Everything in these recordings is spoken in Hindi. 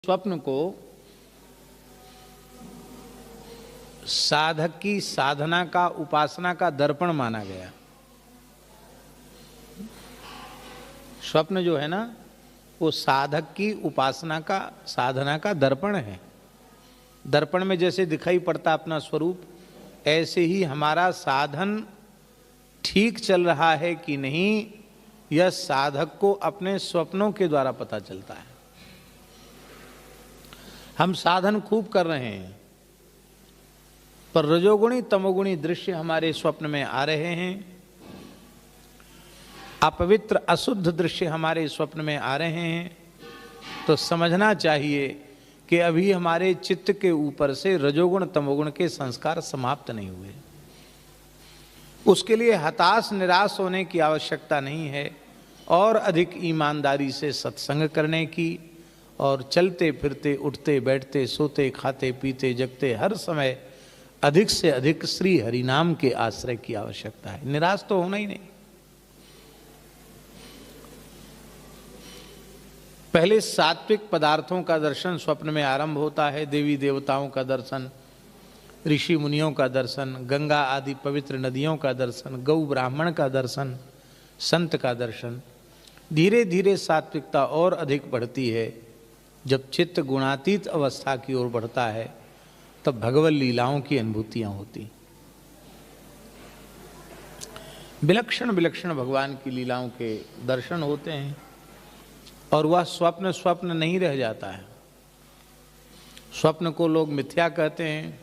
स्वप्न को साधक की साधना का, उपासना का दर्पण माना गया। स्वप्न जो है ना, वो साधक की उपासना का, साधना का दर्पण है। दर्पण में जैसे दिखाई पड़ता अपना स्वरूप, ऐसे ही हमारा साधन ठीक चल रहा है कि नहीं, यह साधक को अपने स्वप्नों के द्वारा पता चलता है। हम साधन खूब कर रहे हैं, पर रजोगुणी तमोगुणी दृश्य हमारे स्वप्न में आ रहे हैं, अपवित्र अशुद्ध दृश्य हमारे स्वप्न में आ रहे हैं। तो समझना चाहिए कि अभी हमारे चित्त के ऊपर से रजोगुण तमोगुण के संस्कार समाप्त नहीं हुए। उसके लिए हताश निराश होने की आवश्यकता नहीं है, और अधिक ईमानदारी से सत्संग करने की, और चलते फिरते उठते बैठते सोते खाते पीते जगते हर समय अधिक से अधिक श्री हरि नाम के आश्रय की आवश्यकता है। निराश तो होना ही नहीं। पहले सात्विक पदार्थों का दर्शन स्वप्न में आरंभ होता है। देवी देवताओं का दर्शन, ऋषि मुनियों का दर्शन, गंगा आदि पवित्र नदियों का दर्शन, गौ ब्राह्मण का दर्शन, संत का दर्शन। धीरे धीरे सात्विकता और अधिक बढ़ती है। जब चित्त गुणातीत अवस्था की ओर बढ़ता है, तब भगवत लीलाओं की अनुभूतियां होती। विलक्षण विलक्षण भगवान की लीलाओं के दर्शन होते हैं, और वह स्वप्न स्वप्न नहीं रह जाता है। स्वप्न को लोग मिथ्या कहते हैं,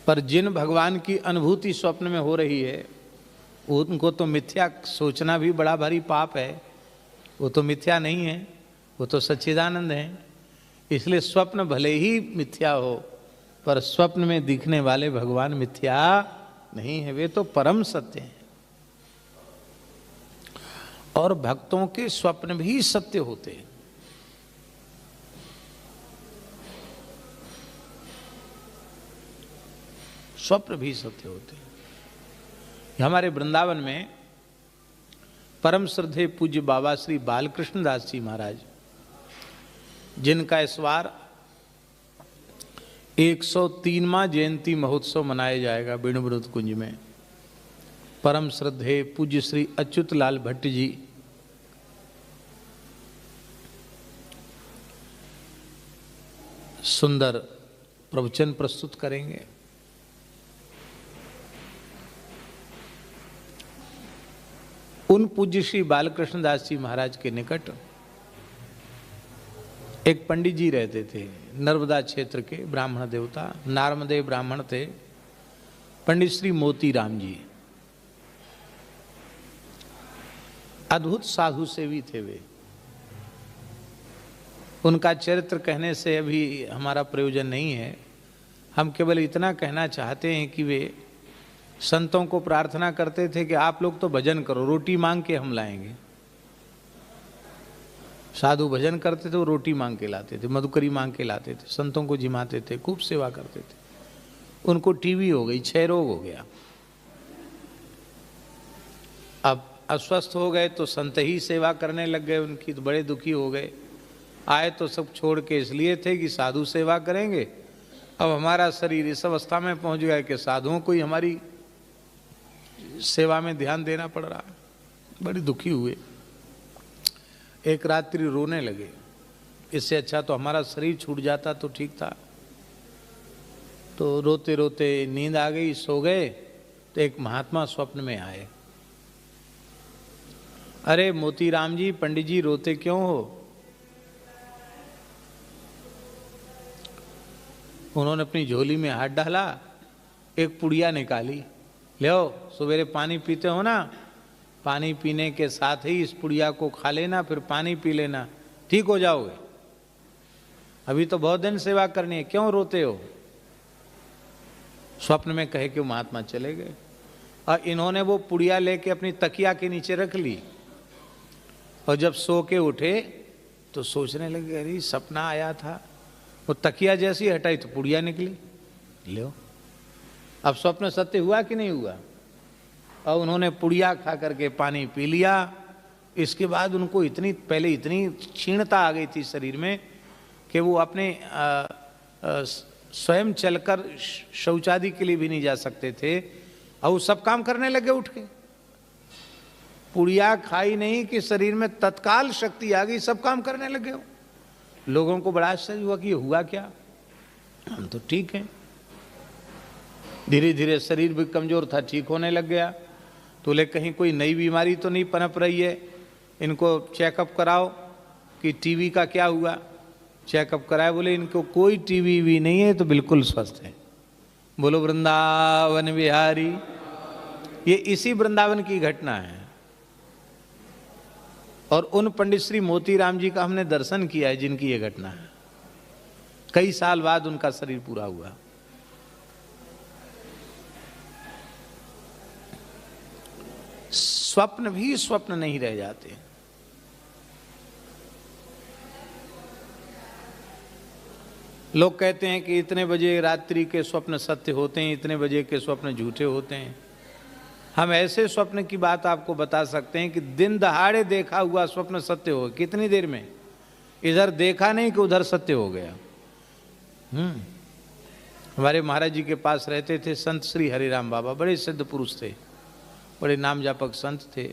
पर जिन भगवान की अनुभूति स्वप्न में हो रही है, उनको तो मिथ्या सोचना भी बड़ा भारी पाप है। वो तो मिथ्या नहीं है, वो तो सच्चिदानंद है। इसलिए स्वप्न भले ही मिथ्या हो, पर स्वप्न में दिखने वाले भगवान मिथ्या नहीं है, वे तो परम सत्य हैं। और भक्तों के स्वप्न भी सत्य होते हैं। स्वप्न भी सत्य होते हैं। हमारे वृंदावन में परम श्रद्धेय पूज्य बाबा श्री बालकृष्ण दास जी महाराज, जिनका इस बार 103वां जयंती महोत्सव मनाया जाएगा वेणुवृत कुंज में। परम श्रद्धेय पूज्य श्री अच्युत लाल भट्ट जी सुंदर प्रवचन प्रस्तुत करेंगे। उन पूज्य श्री बालकृष्ण दास जी महाराज के निकट एक पंडित जी रहते थे, नर्मदा क्षेत्र के ब्राह्मण देवता, नारमदेव ब्राह्मण थे, पंडित श्री मोती राम जी। अद्भुत साधु सेवी थे वे। उनका चरित्र कहने से अभी हमारा प्रयोजन नहीं है। हम केवल इतना कहना चाहते हैं कि वे संतों को प्रार्थना करते थे कि आप लोग तो भजन करो, रोटी मांग के हम लाएंगे। साधु भजन करते थे, वो रोटी मांग के लाते थे, मधुकरी मांग के लाते थे, संतों को जिमाते थे, खूब सेवा करते थे। उनको टीबी हो गई, क्षय रोग हो गया। अब अस्वस्थ हो गए तो संत ही सेवा करने लग गए उनकी, तो बड़े दुखी हो गए। आए तो सब छोड़ के इसलिए थे कि साधु सेवा करेंगे। अब हमारा शरीर इस अवस्था में पहुंच गया कि साधुओं को ही हमारी सेवा में ध्यान देना पड़ रहा है। बड़ी दुखी हुए, एक रात्रि रोने लगे। इससे अच्छा तो हमारा शरीर छूट जाता तो ठीक था। तो रोते रोते नींद आ गई, सो गए। तो एक महात्मा स्वप्न में आए। अरे मोतीराम जी, पंडित जी रोते क्यों हो? उन्होंने अपनी झोली में हाथ डाला, एक पुड़िया निकाली। ले सवेरे पानी पीते हो ना, पानी पीने के साथ ही इस पुड़िया को खा लेना, फिर पानी पी लेना, ठीक हो जाओगे। अभी तो बहुत दिन सेवा करनी है, क्यों रोते हो? स्वप्न में कहे कि महात्मा चले गए, और इन्होंने वो पुड़िया लेके अपनी तकिया के नीचे रख ली। और जब सो के उठे तो सोचने लगे, अरे सपना आया था। वो तकिया जैसी हटाई तो पुड़िया निकली। लो, अब स्वप्न सत्य हुआ कि नहीं हुआ? और उन्होंने पुड़िया खा करके पानी पी लिया, इसके बाद उनको इतनी पहले इतनी क्षीणता आ गई थी शरीर में कि वो अपने स्वयं चलकर शौचादि के लिए भी नहीं जा सकते थे, और वो सब काम करने लगे उठ के। पुड़िया खाई नहीं कि शरीर में तत्काल शक्ति आ गई, सब काम करने लगे हो। लोगों को बड़ा आश्चर्य हुआ कि ये हुआ क्या, हम तो ठीक हैं। धीरे धीरे शरीर भी कमजोर था, ठीक होने लग गया। तो ले कहीं कोई नई बीमारी तो नहीं पनप रही है, इनको चेकअप कराओ कि टीबी का क्या हुआ। चेकअप कराए, बोले इनको कोई टीबी भी नहीं है, तो बिल्कुल स्वस्थ है। बोलो वृंदावन बिहारी। ये इसी वृंदावन की घटना है। और उन पंडित श्री मोतीराम जी का हमने दर्शन किया है, जिनकी ये घटना है। कई साल बाद उनका शरीर पूरा हुआ। स्वप्न भी स्वप्न नहीं रह जाते। लोग कहते हैं कि इतने बजे रात्रि के स्वप्न सत्य होते हैं, इतने बजे के स्वप्न झूठे होते हैं। हम ऐसे स्वप्न की बात आपको बता सकते हैं कि दिन दहाड़े देखा हुआ स्वप्न सत्य हो, कितनी देर में, इधर देखा नहीं कि उधर सत्य हो गया। हमारे महाराज जी के पास रहते थे संत श्री हरिराम बाबा, बड़े सिद्ध पुरुष थे, बड़े नाम जापक संत थे।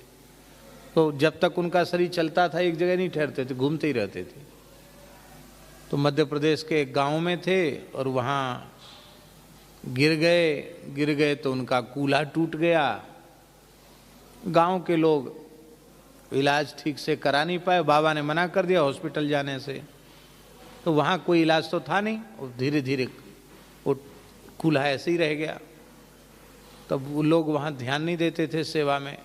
तो जब तक उनका शरीर चलता था एक जगह नहीं ठहरते थे, घूमते ही रहते थे। तो मध्य प्रदेश के एक गांव में थे और वहाँ गिर गए तो उनका कूल्हा टूट गया। गांव के लोग इलाज ठीक से करा नहीं पाए, बाबा ने मना कर दिया हॉस्पिटल जाने से। तो वहाँ कोई इलाज तो था नहीं, और धीरे धीरे वो कूल्हा ऐसे ही रह गया। तब वो लोग वहाँ ध्यान नहीं देते थे सेवा में।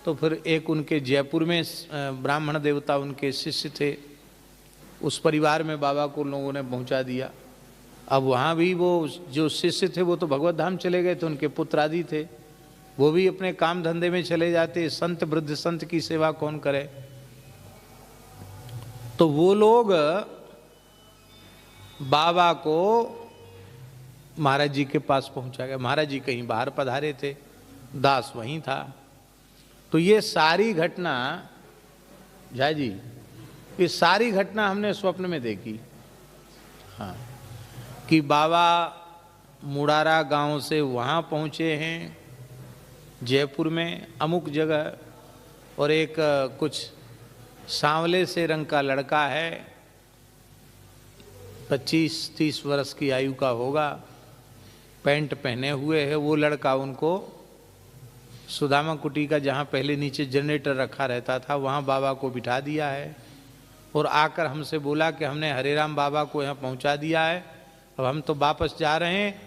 तो फिर एक उनके जयपुर में ब्राह्मण देवता उनके शिष्य थे, उस परिवार में बाबा को लोगों ने पहुँचा दिया। अब वहाँ भी वो जो शिष्य थे वो तो भगवत धाम चले गए थे, उनके पुत्र आदि थे, वो भी अपने काम धंधे में चले जाते। संत वृद्ध संत की सेवा कौन करे। तो वो लोग बाबा को महाराज जी के पास पहुंचा गया। महाराज जी कहीं बाहर पधारे थे, दास वहीं था। तो ये सारी घटना जय जी, ये सारी घटना हमने स्वप्न में देखी। हाँ, कि बाबा मुड़ारा गांव से वहाँ पहुँचे हैं जयपुर में अमुक जगह, और एक कुछ सांवले से रंग का लड़का है, 25-30 वर्ष की आयु का होगा, पैंट पहने हुए है। वो लड़का उनको सुदामा कुटी का, जहाँ पहले नीचे जनरेटर रखा रहता था, वहाँ बाबा को बिठा दिया है। और आकर हमसे बोला कि हमने हरिराम बाबा को यहाँ पहुँचा दिया है, अब हम तो वापस जा रहे हैं,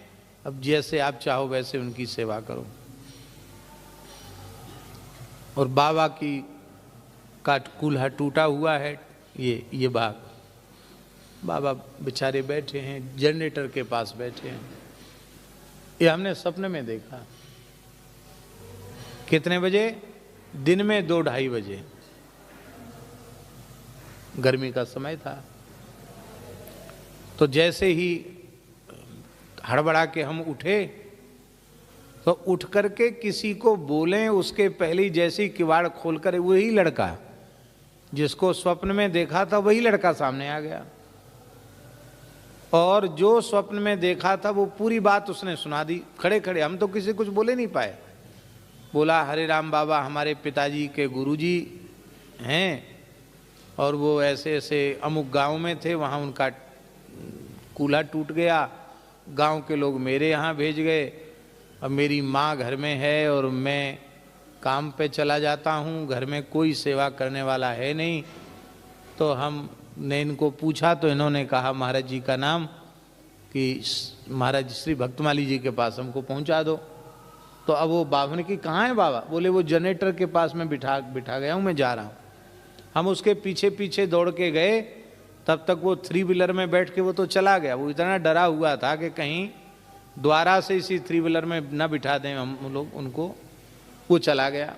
अब जैसे आप चाहो वैसे उनकी सेवा करो। और बाबा की का कूल्हा टूटा हुआ है, ये बाबा बेचारे बैठे हैं, जनरेटर के पास बैठे हैं। ये हमने सपने में देखा। कितने बजे? दिन में 2-2:30 बजे, गर्मी का समय था। तो जैसे ही हड़बड़ा के हम उठे, तो उठ करके किसी को बोलें उसके पहले जैसे ही किवाड़ खोलकर वही लड़का जिसको स्वप्न में देखा था वही लड़का सामने आ गया। और जो स्वप्न में देखा था वो पूरी बात उसने सुना दी खड़े खड़े। हम तो किसी कुछ बोले नहीं पाए। बोला हरिराम बाबा हमारे पिताजी के गुरुजी हैं, और वो ऐसे ऐसे अमुक गांव में थे, वहाँ उनका कूल्हा टूट गया, गांव के लोग मेरे यहाँ भेज गए, अब मेरी माँ घर में है और मैं काम पे चला जाता हूँ, घर में कोई सेवा करने वाला है नहीं। तो हमने इनको पूछा तो इन्होंने कहा महाराज जी का नाम, कि महाराज श्री भक्तमाली जी के पास हमको पहुँचा दो। तो अब वो बाबा ने कि कहाँ है बाबा? बोले वो जनरेटर के पास में बिठा गया हूँ, मैं जा रहा हूँ। हम उसके पीछे पीछे दौड़ के गए, तब तक वो 3 व्हीलर में बैठ के वो तो चला गया। वो इतना डरा हुआ था कि कहीं द्वारा से इसी 3 व्हीलर में न बिठा दें हम लोग उनको। वो चला गया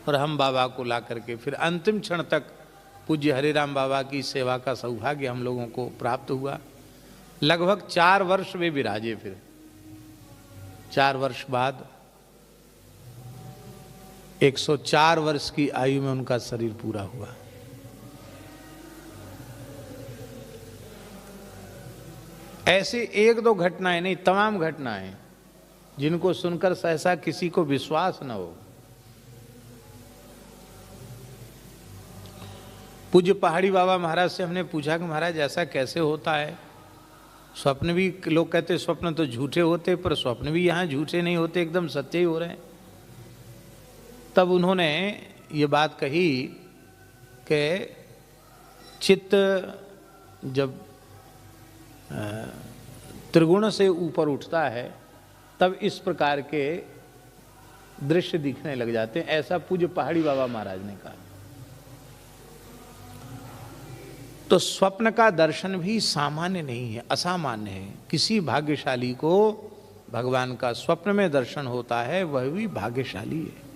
और हम बाबा को ला करके फिर अंतिम क्षण तक पूज्य हरिराम बाबा की सेवा का सौभाग्य हम लोगों को प्राप्त हुआ। लगभग 4 वर्ष वे विराजे। फिर 4 वर्ष बाद 104 वर्ष की आयु में उनका शरीर पूरा हुआ। ऐसे एक दो घटनाएं नहीं, तमाम घटनाएं जिनको सुनकर सहसा किसी को विश्वास न हो। पूज्य पहाड़ी बाबा महाराज से हमने पूछा कि महाराज ऐसा कैसे होता है? स्वप्न भी, लोग कहते स्वप्न तो झूठे होते, पर स्वप्न भी यहाँ झूठे नहीं होते, एकदम सत्य ही हो रहे हैं। तब उन्होंने ये बात कही कि चित्त जब त्रिगुण से ऊपर उठता है तब इस प्रकार के दृश्य दिखने लग जाते हैं, ऐसा पूज्य पहाड़ी बाबा महाराज ने कहा। तो स्वप्न का दर्शन भी सामान्य नहीं है, असामान्य है। किसी भाग्यशाली को भगवान का स्वप्न में दर्शन होता है, वह भी भाग्यशाली है।